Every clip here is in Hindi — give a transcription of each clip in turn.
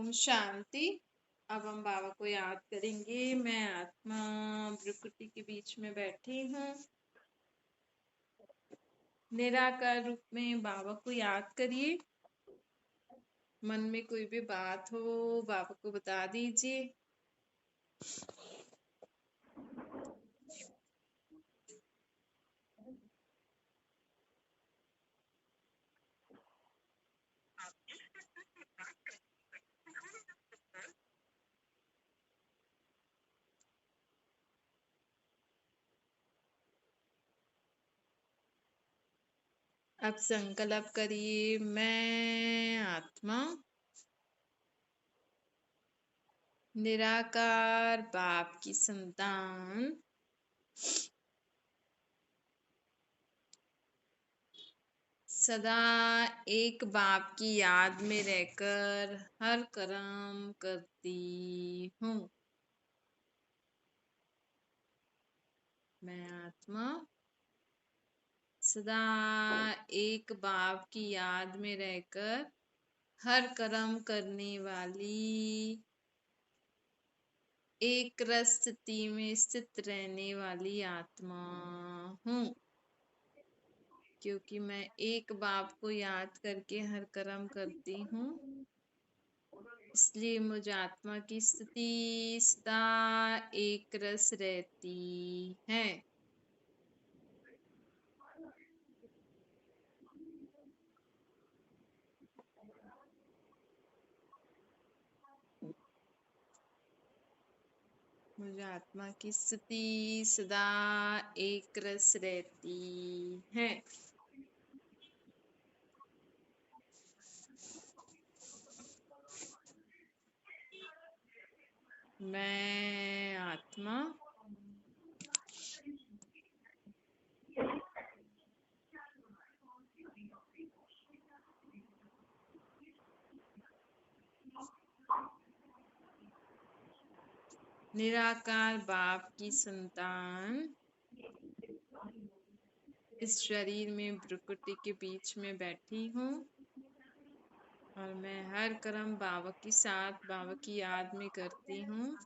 ओम शांति। अब हम बाबा को याद करेंगे। मैं आत्मा प्रकृति के बीच में बैठी हूँ। निराकार रूप में बाबा को याद करिए। मन में कोई भी बात हो बाबा को बता दीजिए। अब संकल्प करिए, मैं आत्मा निराकार बाप की संतान सदा एक बाप की याद में रहकर हर कर्म करती हूँ। मैं आत्मा सदा एक बाप की याद में रहकर हर कर्म करने वाली एक रस स्थिति में स्थित रहने वाली आत्मा हूँ। क्योंकि मैं एक बाप को याद करके हर कर्म करती हूँ, इसलिए मुझ आत्मा की स्थिति सदा एक रस रहती है। मुझे आत्मा की स्थिति सदा एक रस रहती है। मैं आत्मा निराकार बाप की संतान इस शरीर में प्रकृति के बीच में बैठी हूँ और मैं हर कर्म बाबा के साथ बाबा की याद में करती हूँ,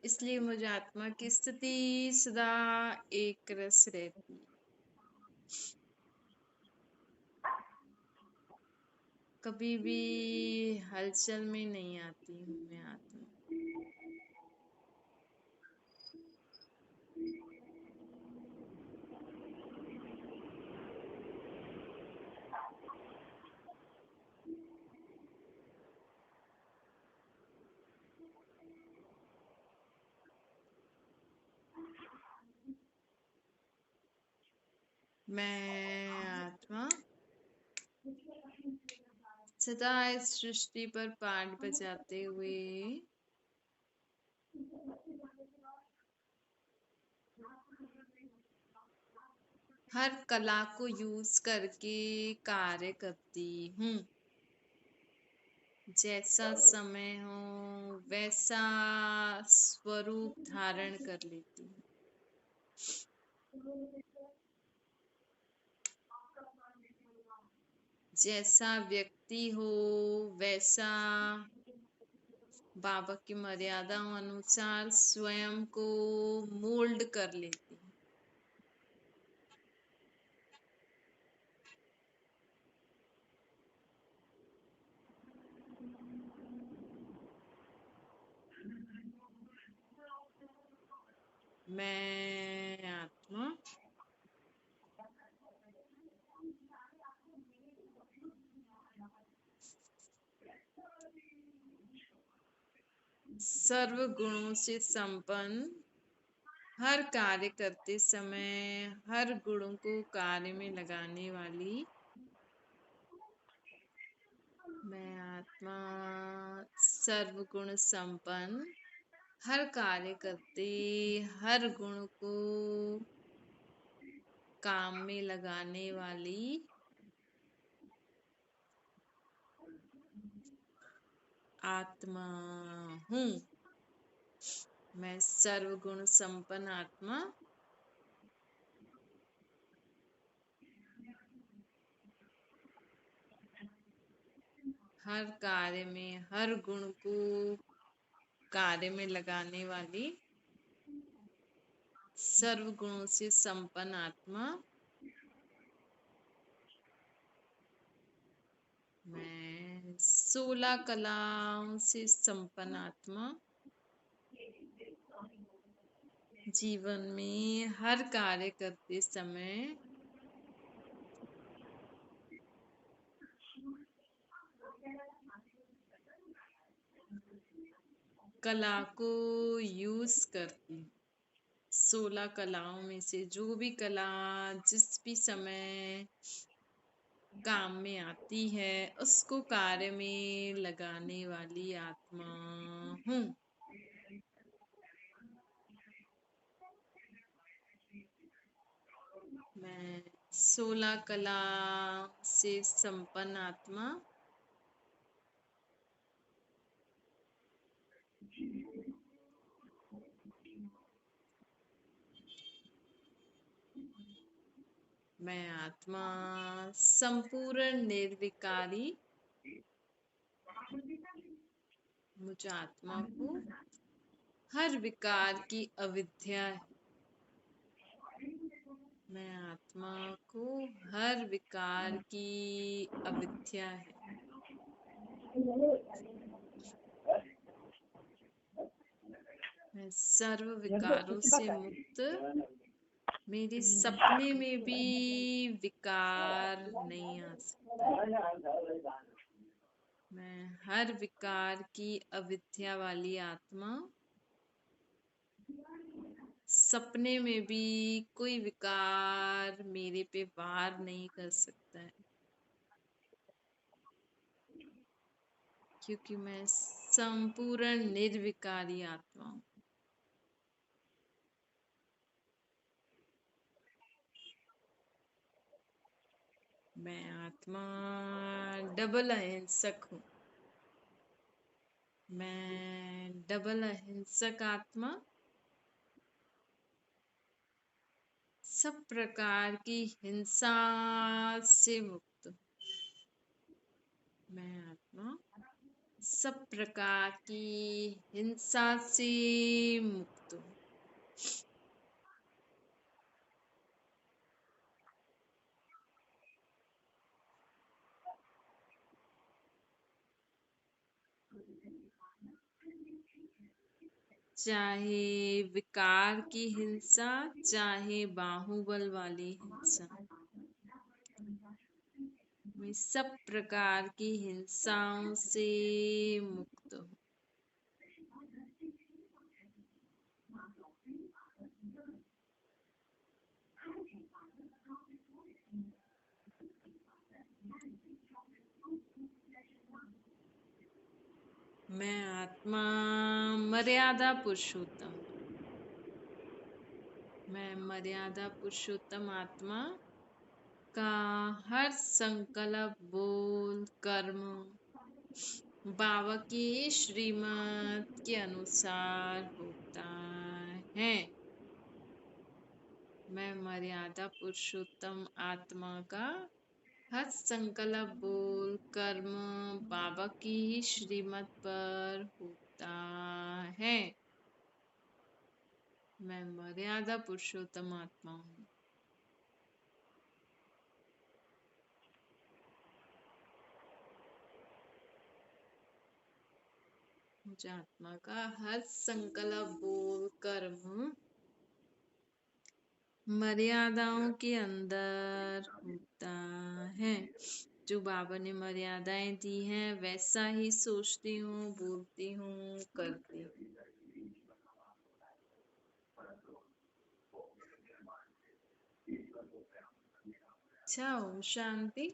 इसलिए मुझे आत्मा की स्थिति सदा एक रस रहती। कभी भी हलचल में नहीं आती हूँ मैं आत्मा। मैं आत्मा सदा इस सृष्टि पर पाठ बजाते हुए हर कला को यूज करके कार्य करती हूँ। जैसा समय हो वैसा स्वरूप धारण कर लेती हूँ। जैसा व्यक्ति हो वैसा बाबा की मर्यादाओं अनुसार स्वयं को मोल्ड कर लेती हूँ। मैं आत्मा सर्व गुणों से संपन्न हर कार्य करते समय हर गुणों को कार्य में लगाने वाली मैं आत्मा सर्व गुण संपन्न हर कार्य करते हर गुण को काम में लगाने वाली आत्मा हूँ। मैं सर्वगुण संपन्न आत्मा हर कार्य में हर गुण को कार्य में लगाने वाली सर्व गुणों से संपन्न आत्मा। मैं 16 कलाओं से संपन्न आत्मा जीवन में हर कार्य करते समय कला को यूज करती हूँ। 16 कलाओं में से जो भी कला जिस भी समय काम में आती है उसको कार्य में लगाने वाली आत्मा हूँ। मैं 16 कला से संपन्न आत्मा मैं आत्मा संपूर्ण निर्विकारी। मुझ आत्मा को हर विकार की अविद्या है। मैं आत्मा को हर विकार की अविद्या है। मैं सर्व विकारों से मुक्त। मेरे सपने में भी विकार नहीं आ सकता। मैं हर विकार की अविद्या वाली आत्मा। सपने में भी कोई विकार मेरे पे वार नहीं कर सकता है, क्योंकि मैं संपूर्ण निर्विकारी आत्मा हूँ। मैं आत्मा डबल अहिंसक हूँ। मैं डबल अहिंसक आत्मा सब प्रकार की हिंसा से मुक्त। मैं आत्मा सब प्रकार की हिंसा से मुक्त हूँ। चाहे विकार की हिंसा, चाहे बाहुबल वाली हिंसा, मैं सब प्रकार की हिंसाओं से मुक्त हूँ। मैं आत्मा मर्यादा पुरुषोत्तम। मैं मर्यादा पुरुषोत्तम आत्मा का हर संकल्प, बोल, कर्म बाबा की श्रीमत के अनुसार होता है। मैं मर्यादा पुरुषोत्तम आत्मा का हर संकल्प, बोल, कर्म बाबा की ही श्रीमत पर होता है। मैं मर्यादा पुरुषोत्तम आत्मा हूँ। मुझे आत्मा का हर संकल्प, बोल, कर्म मर्यादाओं के अंदर होता है। जो बाबा ने मर्यादाएं दी हैं वैसा ही सोचती हूँ, बोलती हूँ, करती हूँ। अच्छा, ओम शांति।